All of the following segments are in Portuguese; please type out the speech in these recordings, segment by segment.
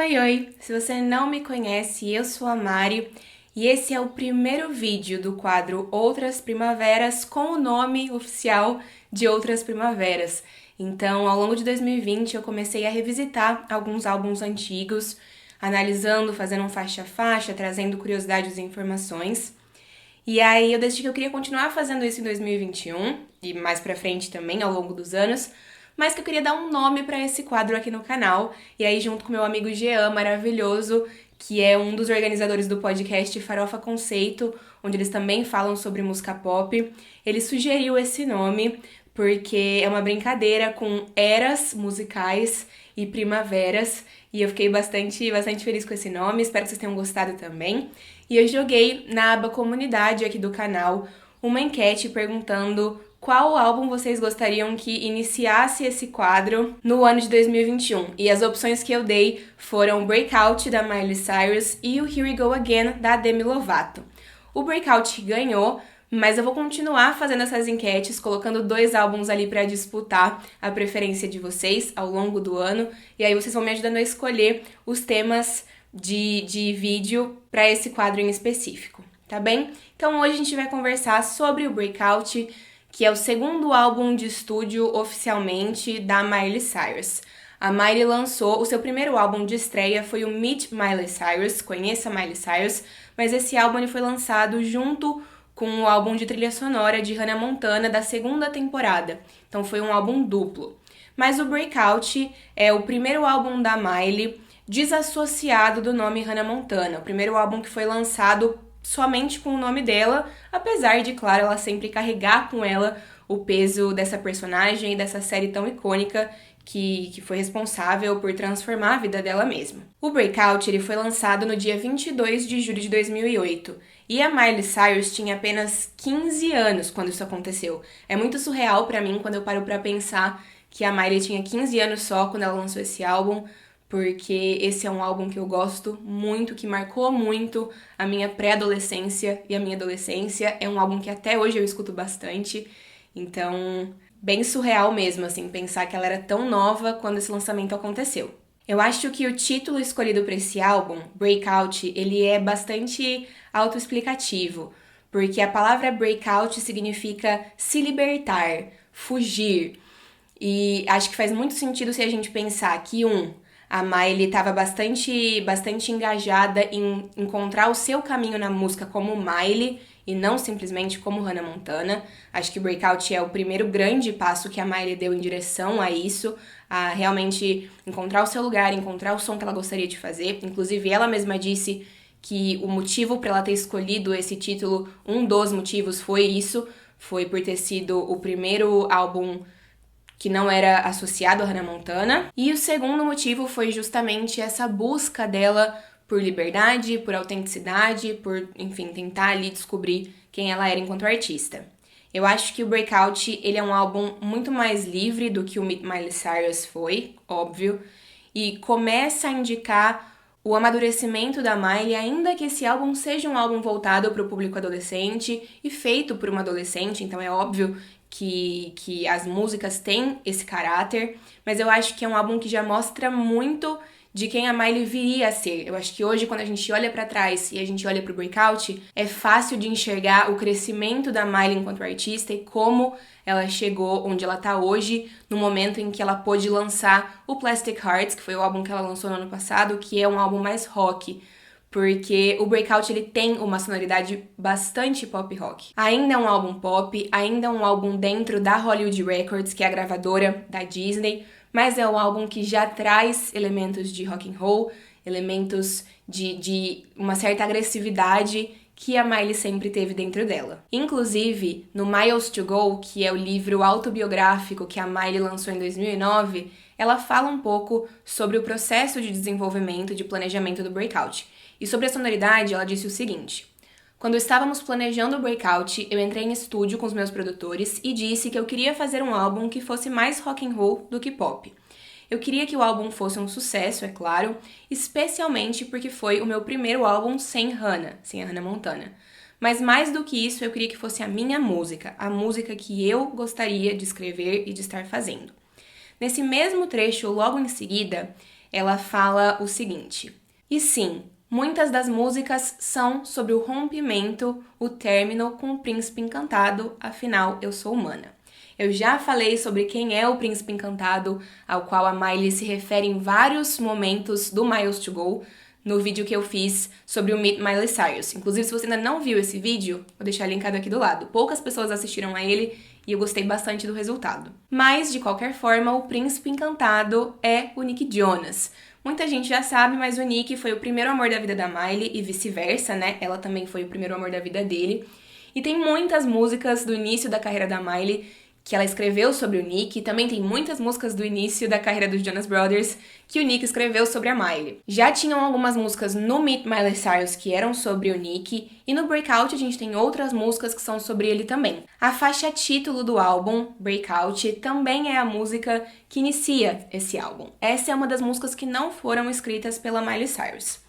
Oi, oi! Se você não me conhece, eu sou a Mari e esse é o primeiro vídeo do quadro Outras Primaveras com o nome oficial de Outras Primaveras. Então, ao longo de 2020, eu comecei a revisitar alguns álbuns antigos, analisando, fazendo um faixa a faixa, trazendo curiosidades e informações. E aí eu decidi que eu queria continuar fazendo isso em 2021 e mais pra frente também, ao longo dos anos, mas que eu queria dar um nome pra esse quadro aqui no canal. E aí, junto com meu amigo Jean, maravilhoso, que é um dos organizadores do podcast Farofa Conceito, onde eles também falam sobre música pop, ele sugeriu esse nome porque é uma brincadeira com eras musicais e primaveras, e eu fiquei bastante feliz com esse nome, espero que vocês tenham gostado também. E eu joguei na aba comunidade aqui do canal uma enquete perguntando qual álbum vocês gostariam que iniciasse esse quadro no ano de 2021. E as opções que eu dei foram Breakout, da Miley Cyrus, e o Here We Go Again, da Demi Lovato. O Breakout ganhou, mas eu vou continuar fazendo essas enquetes, colocando 2 álbuns ali pra disputar a preferência de vocês ao longo do ano. E aí vocês vão me ajudando a escolher os temas de vídeo para esse quadro em específico, tá bem? Então hoje a gente vai conversar sobre o Breakout, que é o segundo álbum de estúdio oficialmente da Miley Cyrus. A Miley lançou, o seu primeiro álbum de estreia foi o Meet Miley Cyrus, Conheça Miley Cyrus, mas esse álbum ele foi lançado junto com o álbum de trilha sonora de Hannah Montana da segunda temporada, então foi um álbum duplo. Mas o Breakout é o primeiro álbum da Miley desassociado do nome Hannah Montana, o primeiro álbum que foi lançado somente com o nome dela, apesar de, claro, ela sempre carregar com ela o peso dessa personagem e dessa série tão icônica que foi responsável por transformar a vida dela mesma. O Breakout ele foi lançado no dia 22 de julho de 2008 e a Miley Cyrus tinha apenas 15 anos quando isso aconteceu. É muito surreal pra mim quando eu paro pra pensar que a Miley tinha 15 anos só quando ela lançou esse álbum, porque esse é um álbum que eu gosto muito, que marcou muito a minha pré-adolescência e a minha adolescência. É um álbum que até hoje eu escuto bastante, então bem surreal mesmo, assim, pensar que ela era tão nova quando esse lançamento aconteceu. Eu acho que o título escolhido para esse álbum, Breakout, ele é bastante autoexplicativo, porque a palavra breakout significa se libertar, fugir, e acho que faz muito sentido se a gente pensar que, a Miley estava bastante engajada em encontrar o seu caminho na música como Miley e não simplesmente como Hannah Montana. Acho que Breakout é o primeiro grande passo que a Miley deu em direção a isso, a realmente encontrar o seu lugar, encontrar o som que ela gostaria de fazer. Inclusive, ela mesma disse que o motivo para ela ter escolhido esse título, um dos motivos foi isso, foi por ter sido o primeiro álbum que não era associado a Hannah Montana. E o segundo motivo foi justamente essa busca dela por liberdade, por autenticidade, por, enfim, tentar ali descobrir quem ela era enquanto artista. Eu acho que o Breakout, ele é um álbum muito mais livre do que o Meet Miley Cyrus foi, óbvio, e começa a indicar o amadurecimento da Miley, ainda que esse álbum seja um álbum voltado para o público adolescente e feito por uma adolescente, então é óbvio que as músicas têm esse caráter, mas eu acho que é um álbum que já mostra muito de quem a Miley viria a ser. Eu acho que hoje, quando a gente olha pra trás e a gente olha pro Breakout, é fácil de enxergar o crescimento da Miley enquanto artista e como ela chegou onde ela tá hoje, no momento em que ela pôde lançar o Plastic Hearts, que foi o álbum que ela lançou no ano passado, que é um álbum mais rock, porque o Breakout ele tem uma sonoridade bastante pop rock. Ainda é um álbum pop, ainda é um álbum dentro da Hollywood Records, que é a gravadora da Disney, mas é um álbum que já traz elementos de rock and roll, elementos de uma certa agressividade que a Miley sempre teve dentro dela. Inclusive, no Miles to Go, que é o livro autobiográfico que a Miley lançou em 2009, ela fala um pouco sobre o processo de desenvolvimento e de planejamento do Breakout. E sobre a sonoridade, ela disse o seguinte: quando estávamos planejando o Breakout, eu entrei em estúdio com os meus produtores e disse que eu queria fazer um álbum que fosse mais rock and roll do que pop. Eu queria que o álbum fosse um sucesso, é claro, especialmente porque foi o meu primeiro álbum sem a Hannah Montana. Mas mais do que isso, eu queria que fosse a minha música, a música que eu gostaria de escrever e de estar fazendo. Nesse mesmo trecho, logo em seguida, ela fala o seguinte: e sim, muitas das músicas são sobre o rompimento, o término com o príncipe encantado, afinal eu sou humana. Eu já falei sobre quem é o príncipe encantado, ao qual a Miley se refere em vários momentos do Miles to Go, no vídeo que eu fiz sobre o Meet Miley Cyrus. Inclusive, se você ainda não viu esse vídeo, vou deixar linkado aqui do lado. Poucas pessoas assistiram a ele e eu gostei bastante do resultado. Mas, de qualquer forma, o príncipe encantado é o Nick Jonas. Muita gente já sabe, mas o Nick foi o primeiro amor da vida da Miley e vice-versa, né? Ela também foi o primeiro amor da vida dele. E tem muitas músicas do início da carreira da Miley que ela escreveu sobre o Nick, e também tem muitas músicas do início da carreira dos Jonas Brothers que o Nick escreveu sobre a Miley. Já tinham algumas músicas no Meet Miley Cyrus que eram sobre o Nick, e no Breakout a gente tem outras músicas que são sobre ele também. A faixa título do álbum, Breakout, também é a música que inicia esse álbum. Essa é uma das músicas que não foram escritas pela Miley Cyrus.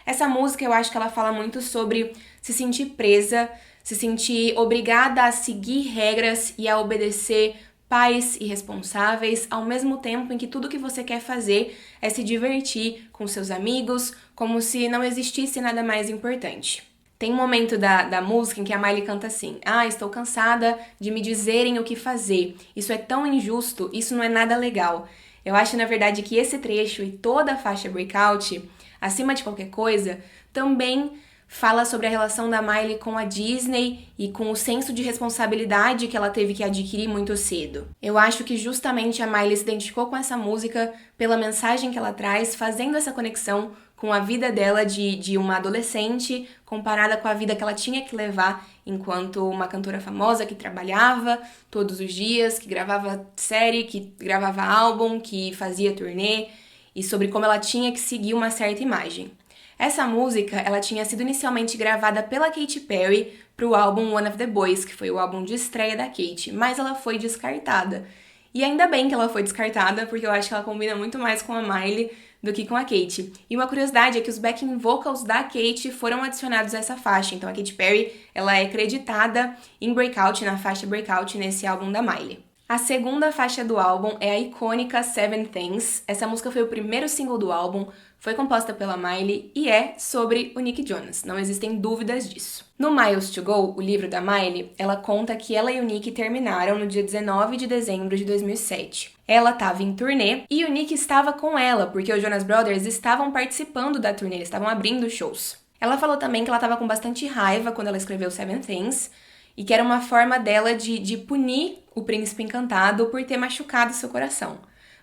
Essa música eu acho que ela fala muito sobre se sentir presa, se sentir obrigada a seguir regras e a obedecer pais irresponsáveis, ao mesmo tempo em que tudo que você quer fazer é se divertir com seus amigos, como se não existisse nada mais importante. Tem um momento da música em que a Miley canta assim: estou cansada de me dizerem o que fazer, isso é tão injusto, isso não é nada legal. Eu acho, na verdade, que esse trecho e toda a faixa Breakout, acima de qualquer coisa, também fala sobre a relação da Miley com a Disney e com o senso de responsabilidade que ela teve que adquirir muito cedo. Eu acho que justamente a Miley se identificou com essa música pela mensagem que ela traz, fazendo essa conexão com a vida dela de uma adolescente comparada com a vida que ela tinha que levar enquanto uma cantora famosa que trabalhava todos os dias, que gravava série, que gravava álbum, que fazia turnê, e sobre como ela tinha que seguir uma certa imagem. Essa música, ela tinha sido inicialmente gravada pela Katy Perry para o álbum One of the Boys, que foi o álbum de estreia da Katy, mas ela foi descartada. E ainda bem que ela foi descartada, porque eu acho que ela combina muito mais com a Miley do que com a Katy. E uma curiosidade é que os backing vocals da Katy foram adicionados a essa faixa, então a Katy Perry, ela é creditada em Breakout, na faixa Breakout, nesse álbum da Miley. A segunda faixa do álbum é a icônica Seven Things. Essa música foi o primeiro single do álbum, foi composta pela Miley e é sobre o Nick Jonas, não existem dúvidas disso. No Miles to Go, o livro da Miley, ela conta que ela e o Nick terminaram no dia 19 de dezembro de 2007. Ela estava em turnê e o Nick estava com ela, porque os Jonas Brothers estavam participando da turnê, eles estavam abrindo shows. Ela falou também que ela estava com bastante raiva quando ela escreveu Seven Things, e que era uma forma dela de punir o príncipe encantado por ter machucado seu coração.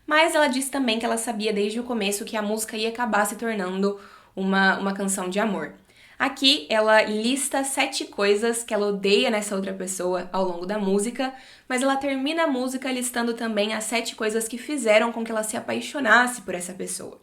Mas ela disse também que ela sabia desde o começo que a música ia acabar se tornando uma canção de amor. Aqui ela lista 7 coisas que ela odeia nessa outra pessoa ao longo da música, mas ela termina a música listando também as 7 coisas que fizeram com que ela se apaixonasse por essa pessoa.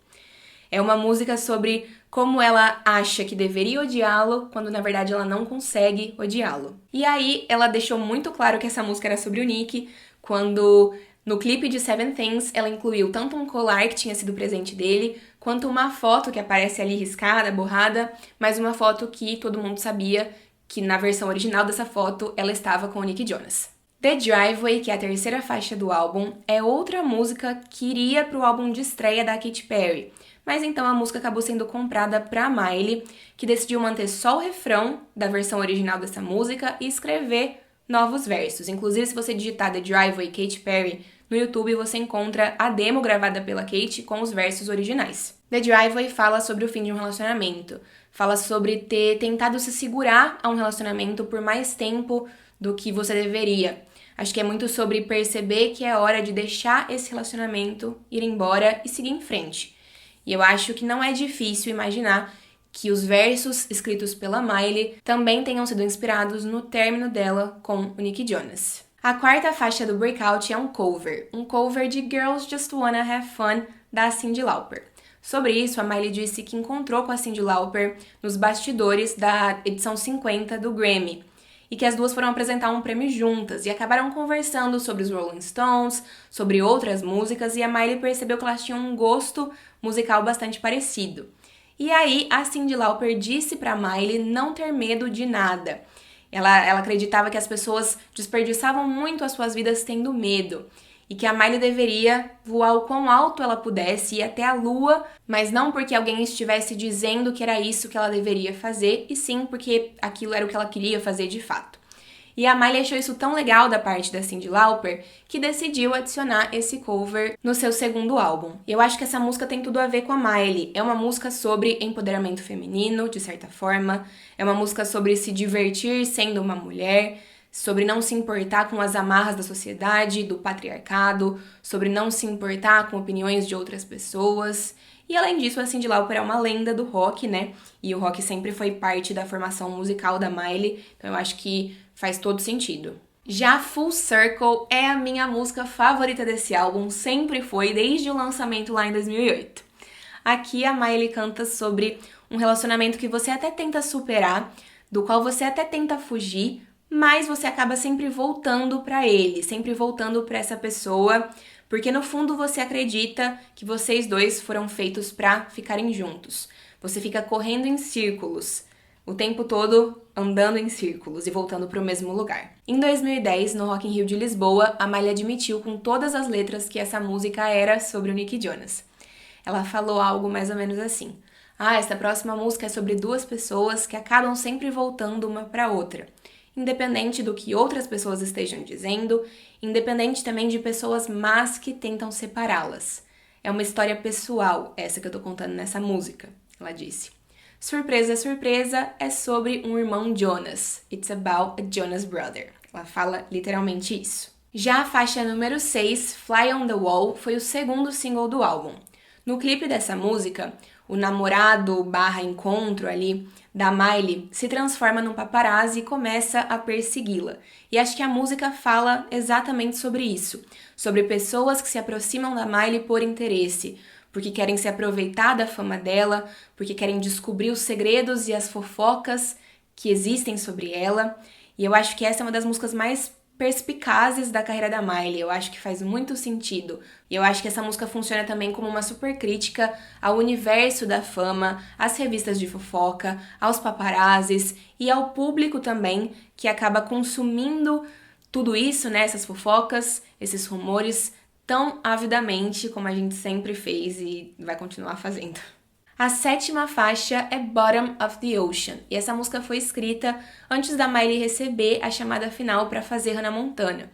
É uma música sobre como ela acha que deveria odiá-lo, quando na verdade ela não consegue odiá-lo. E aí ela deixou muito claro que essa música era sobre o Nick, quando no clipe de Seven Things ela incluiu tanto um colar que tinha sido presente dele, quanto uma foto que aparece ali riscada, borrada, mas uma foto que todo mundo sabia que na versão original dessa foto ela estava com o Nick Jonas. The Driveway, que é a terceira faixa do álbum, é outra música que iria para o álbum de estreia da Katy Perry. Mas então a música acabou sendo comprada pra Miley, que decidiu manter só o refrão da versão original dessa música e escrever novos versos. Inclusive, se você digitar The Driveway Katy Perry no YouTube, você encontra a demo gravada pela Katy com os versos originais. The Driveway fala sobre o fim de um relacionamento, fala sobre ter tentado se segurar a um relacionamento por mais tempo do que você deveria. Acho que é muito sobre perceber que é hora de deixar esse relacionamento ir embora e seguir em frente. E eu acho que não é difícil imaginar que os versos escritos pela Miley também tenham sido inspirados no término dela com o Nick Jonas. A quarta faixa do Breakout é um cover de Girls Just Wanna Have Fun, da Cyndi Lauper. Sobre isso, a Miley disse que encontrou com a Cyndi Lauper nos bastidores da edição 50 do Grammy, e que as duas foram apresentar um prêmio juntas e acabaram conversando sobre os Rolling Stones, sobre outras músicas, e a Miley percebeu que elas tinham um gosto musical bastante parecido. E aí a Cyndi Lauper disse pra Miley não ter medo de nada. Ela acreditava que as pessoas desperdiçavam muito as suas vidas tendo medo. e que a Miley deveria voar o quão alto ela pudesse, ir até a lua, mas não porque alguém estivesse dizendo que era isso que ela deveria fazer, e sim porque aquilo era o que ela queria fazer de fato. E a Miley achou isso tão legal da parte da Cyndi Lauper que decidiu adicionar esse cover no seu segundo álbum. Eu acho que essa música tem tudo a ver com a Miley. É uma música sobre empoderamento feminino, de certa forma. É uma música sobre se divertir sendo uma mulher, sobre não se importar com as amarras da sociedade, do patriarcado, sobre não se importar com opiniões de outras pessoas. E além disso, a Cyndi Lauper é uma lenda do rock, né? E o rock sempre foi parte da formação musical da Miley, então eu acho que faz todo sentido. Já Full Circle é a minha música favorita desse álbum, sempre foi, desde o lançamento lá em 2008. Aqui a Miley canta sobre um relacionamento que você até tenta superar, do qual você até tenta fugir, mas você acaba sempre voltando pra ele, sempre voltando pra essa pessoa, porque no fundo você acredita que vocês dois foram feitos pra ficarem juntos. Você fica correndo em círculos, o tempo todo andando em círculos e voltando para o mesmo lugar. Em 2010, no Rock in Rio de Lisboa, a Miley admitiu com todas as letras que essa música era sobre o Nick Jonas. Ela falou algo mais ou menos assim: essa próxima música é sobre duas pessoas que acabam sempre voltando uma para outra, independente do que outras pessoas estejam dizendo, independente também de pessoas más que tentam separá-las. É uma história pessoal, essa que eu tô contando nessa música, ela disse. Surpresa, surpresa, é sobre um irmão Jonas. It's about a Jonas Brother. Ela fala literalmente isso. Já a faixa número 6, Fly on the Wall, foi o segundo single do álbum. No clipe dessa música, o namorado/encontro ali da Miley se transforma num paparazzi e começa a persegui-la. E acho que a música fala exatamente sobre isso, sobre pessoas que se aproximam da Miley por interesse, porque querem se aproveitar da fama dela, porque querem descobrir os segredos e as fofocas que existem sobre ela. E eu acho que essa é uma das músicas mais perspicazes da carreira da Miley. Eu acho que faz muito sentido. E eu acho que essa música funciona também como uma super crítica ao universo da fama, às revistas de fofoca, aos paparazzis e ao público também, que acaba consumindo tudo isso, né, essas fofocas, esses rumores, tão avidamente como a gente sempre fez e vai continuar fazendo. A sétima faixa é Bottom of the Ocean, e essa música foi escrita antes da Miley receber a chamada final para fazer Hannah Montana.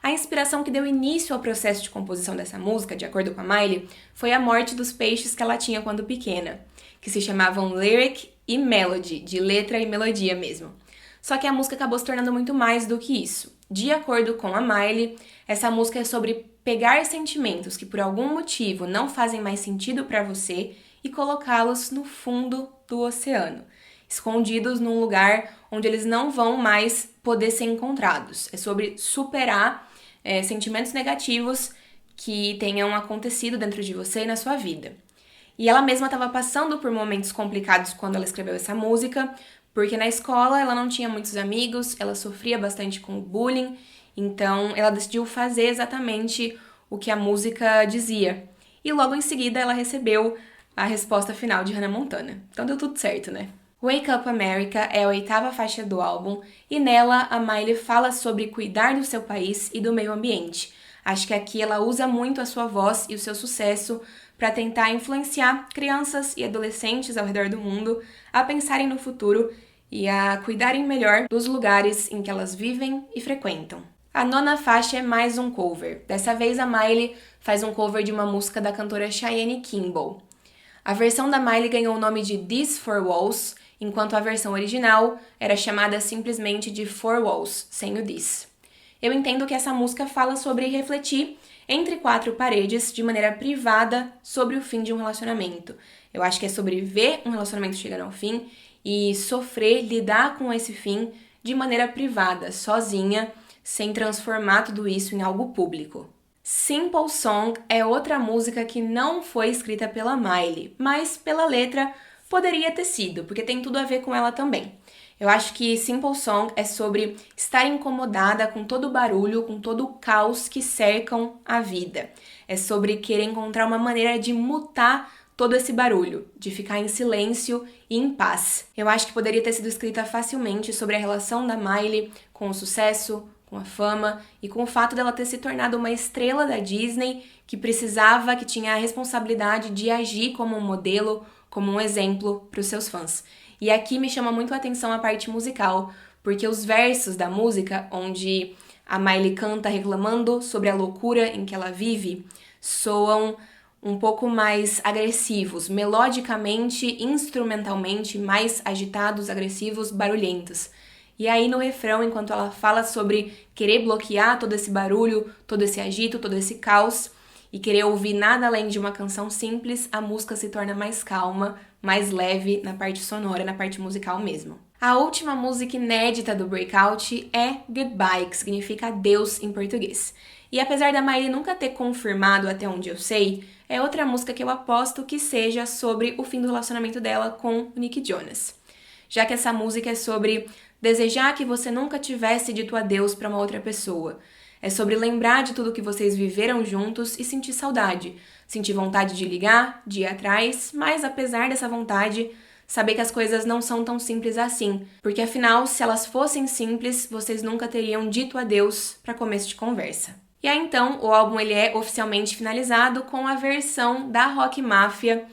A inspiração que deu início ao processo de composição dessa música, de acordo com a Miley, foi a morte dos peixes que ela tinha quando pequena, que se chamavam Lyric e Melody, de letra e melodia mesmo. Só que a música acabou se tornando muito mais do que isso. De acordo com a Miley, essa música é sobre pegar sentimentos que por algum motivo não fazem mais sentido para você e colocá-los no fundo do oceano, escondidos num lugar onde eles não vão mais poder ser encontrados. É sobre superar sentimentos negativos que tenham acontecido dentro de você e na sua vida. E ela mesma estava passando por momentos complicados quando ela escreveu essa música, porque na escola ela não tinha muitos amigos, ela sofria bastante com o bullying, então ela decidiu fazer exatamente o que a música dizia. E logo em seguida ela recebeu a resposta final de Hannah Montana. Então deu tudo certo, né? Wake Up America é a oitava faixa do álbum e nela a Miley fala sobre cuidar do seu país e do meio ambiente. Acho que aqui ela usa muito a sua voz e o seu sucesso para tentar influenciar crianças e adolescentes ao redor do mundo a pensarem no futuro e a cuidarem melhor dos lugares em que elas vivem e frequentam. A nona faixa é mais um cover. Dessa vez a Miley faz um cover de uma música da cantora Cheyenne Kimball. A versão da Miley ganhou o nome de These Four Walls, enquanto a versão original era chamada simplesmente de Four Walls, sem o this. Eu entendo que essa música fala sobre refletir entre quatro paredes de maneira privada sobre o fim de um relacionamento. Eu acho que é sobre ver um relacionamento chegando ao fim e sofrer, lidar com esse fim de maneira privada, sozinha, sem transformar tudo isso em algo público. Simple Song é outra música que não foi escrita pela Miley, mas pela letra poderia ter sido, porque tem tudo a ver com ela também. Eu acho que Simple Song é sobre estar incomodada com todo o barulho, com todo o caos que cercam a vida. É sobre querer encontrar uma maneira de mutar todo esse barulho, de ficar em silêncio e em paz. Eu acho que poderia ter sido escrita facilmente sobre a relação da Miley com o sucesso, com a fama e com o fato dela ter se tornado uma estrela da Disney que tinha a responsabilidade de agir como um modelo, como um exemplo para os seus fãs. E aqui me chama muito a atenção a parte musical, porque os versos da música, onde a Miley canta reclamando sobre a loucura em que ela vive, soam um pouco mais agressivos, melodicamente, instrumentalmente, mais agitados, agressivos, barulhentos. E aí no refrão, enquanto ela fala sobre querer bloquear todo esse barulho, todo esse agito, todo esse caos, e querer ouvir nada além de uma canção simples, a música se torna mais calma, mais leve na parte sonora, na parte musical mesmo. A última música inédita do Breakout é Goodbye, que significa adeus em português. E apesar da Miley nunca ter confirmado até onde eu sei, é outra música que eu aposto que seja sobre o fim do relacionamento dela com o Nick Jonas. Já que essa música é sobre desejar que você nunca tivesse dito adeus para uma outra pessoa. É sobre lembrar de tudo que vocês viveram juntos e sentir saudade. Sentir vontade de ligar, de ir atrás, mas apesar dessa vontade, saber que as coisas não são tão simples assim. Porque afinal, se elas fossem simples, vocês nunca teriam dito adeus para começo de conversa. E aí então, o álbum ele é oficialmente finalizado com a versão da Rock Mafia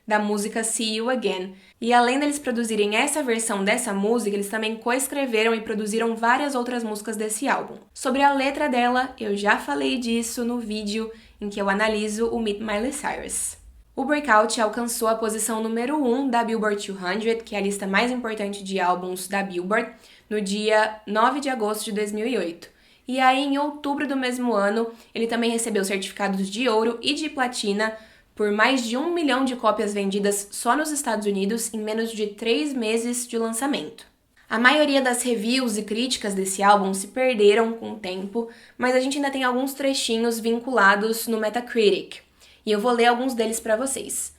da música See You Again. E além deles produzirem essa versão dessa música, eles também coescreveram e produziram várias outras músicas desse álbum. Sobre a letra dela, eu já falei disso no vídeo em que eu analiso o Meet Miley Cyrus. O Breakout alcançou a posição número 1 da Billboard 200, que é a lista mais importante de álbuns da Billboard, no dia 9 de agosto de 2008. E aí, em outubro do mesmo ano, ele também recebeu certificados de ouro e de platina por mais de 1 milhão de cópias vendidas só nos Estados Unidos em menos de 3 meses de lançamento. A maioria das reviews e críticas desse álbum se perderam com o tempo, mas a gente ainda tem alguns trechinhos vinculados no Metacritic, e eu vou ler alguns deles para vocês.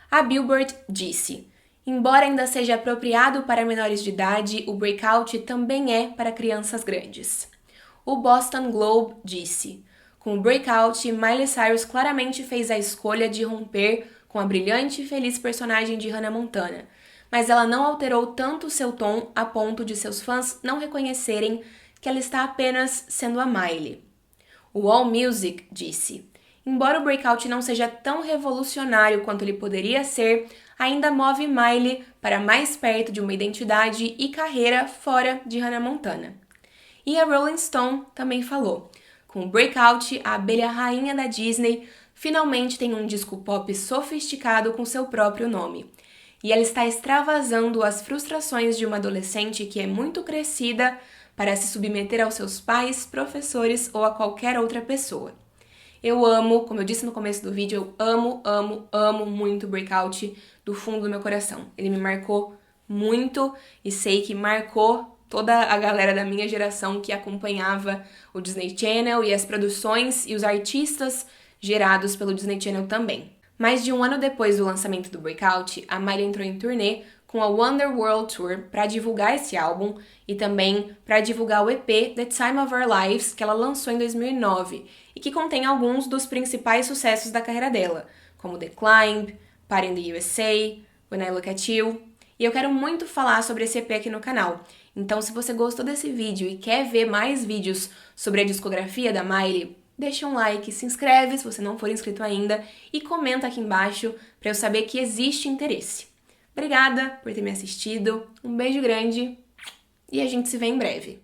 A Billboard disse: embora ainda seja apropriado para menores de idade, o Breakout também é para crianças grandes. O Boston Globe disse: com o Breakout, Miley Cyrus claramente fez a escolha de romper com a brilhante e feliz personagem de Hannah Montana, mas ela não alterou tanto seu tom a ponto de seus fãs não reconhecerem que ela está apenas sendo a Miley. O AllMusic disse: embora o Breakout não seja tão revolucionário quanto ele poderia ser, ainda move Miley para mais perto de uma identidade e carreira fora de Hannah Montana. E a Rolling Stone também falou: com o Breakout, a abelha rainha da Disney finalmente tem um disco pop sofisticado com seu próprio nome. E ela está extravasando as frustrações de uma adolescente que é muito crescida para se submeter aos seus pais, professores ou a qualquer outra pessoa. Eu amo, como eu disse no começo do vídeo, eu amo muito o Breakout do fundo do meu coração. Ele me marcou muito e sei que marcou toda a galera da minha geração que acompanhava o Disney Channel e as produções e os artistas gerados pelo Disney Channel também. Mais de um ano depois do lançamento do Breakout, a Miley entrou em turnê com a Wonder World Tour para divulgar esse álbum e também para divulgar o EP The Time of Our Lives, que ela lançou em 2009 e que contém alguns dos principais sucessos da carreira dela, como The Climb, Party in the USA, When I Look at You. E eu quero muito falar sobre esse EP aqui no canal. Então, se você gostou desse vídeo e quer ver mais vídeos sobre a discografia da Miley, deixa um like, se inscreve se você não for inscrito ainda e comenta aqui embaixo para eu saber que existe interesse. Obrigada por ter me assistido, um beijo grande e a gente se vê em breve.